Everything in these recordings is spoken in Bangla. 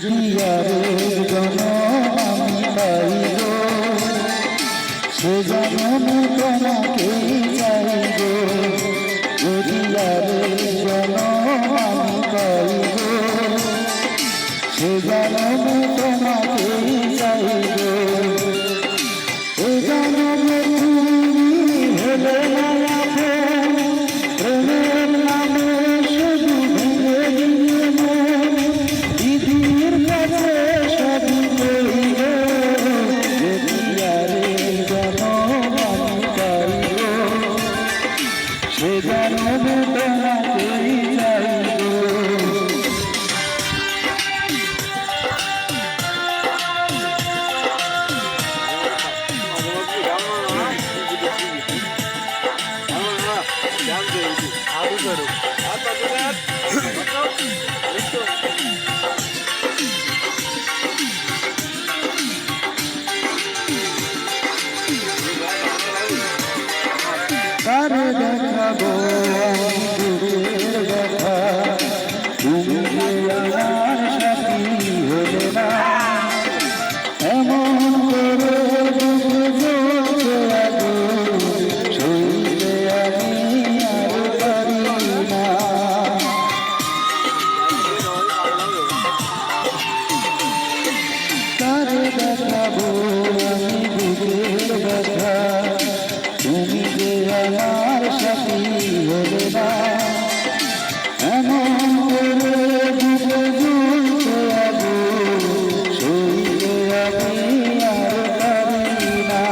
যদি আরেক জনম আমি পাই গো, সে জনম তোমাকেই চাইব। যদি আরেক জনম আমি পাই গো, সে জনম তোমাকেই চাইব। এ জনমে তুমি হলে না আপন, প্রেমের নামে শুধু ভেঙে দিলে মন। দিদির কাছে সবই কইব, যদি আরেক জনম আমি পাই গো, সে জনম তোমাকেই চাইব। কারে দেখাবো আমি বুকের ব্যথা, তুমি যে আমার সাথী হলে না। এমন করে বুকে জ্বলছে আগুন, সইতে আমি আর পারি না। কারে দেখাবো আমি বুকের ব্যথা, তুমি যে আমার সাথী হলে না। এমন করে বুকে জ্বলছে আগুন, সইতে আমি আর পারি না।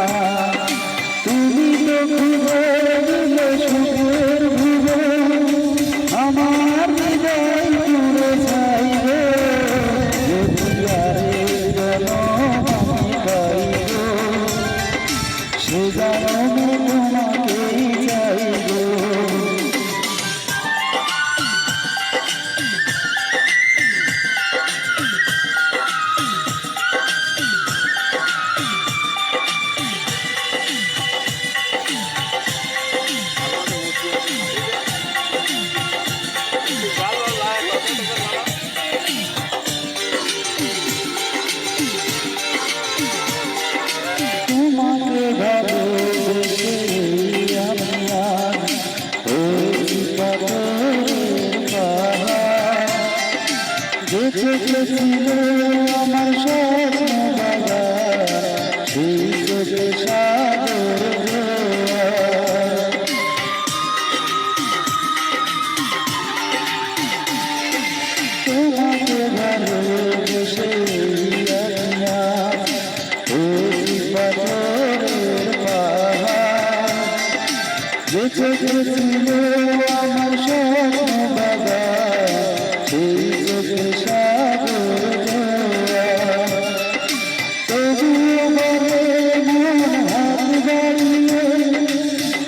তুমি তো খুঁজে দিলে সুখের ভুবন, আমার হৃদয় পুরে যাইবে। যদি আরেক জনম আমি পাই গো, সে জনম তোমাকেই চাইব। তোমাকে ভালোবেসে আমি আজ হয়েছি পাথরের পাহাড়। বেঁচে গেছিল আমার স্বপ্ন বাবা, সেই চোখে সাগর জোয়ার। তোমাকে ভালোবেসে আমি আজ হয়েছি পাথরের পাহাড়। বেঁচে গেছিল আমার স্বপ্ন বাবা, সেই চোখে সাগর জোয়ার। তবুও বলে মন হাত বাড়িয়ে,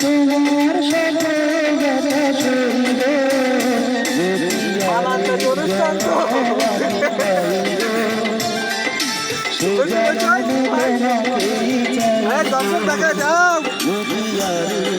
তোমার সাথে ব্যথা সইব। যদি আরেক জনম আমি পাই গো, সে জনম তোমাকেই চাইব। যদি আরেক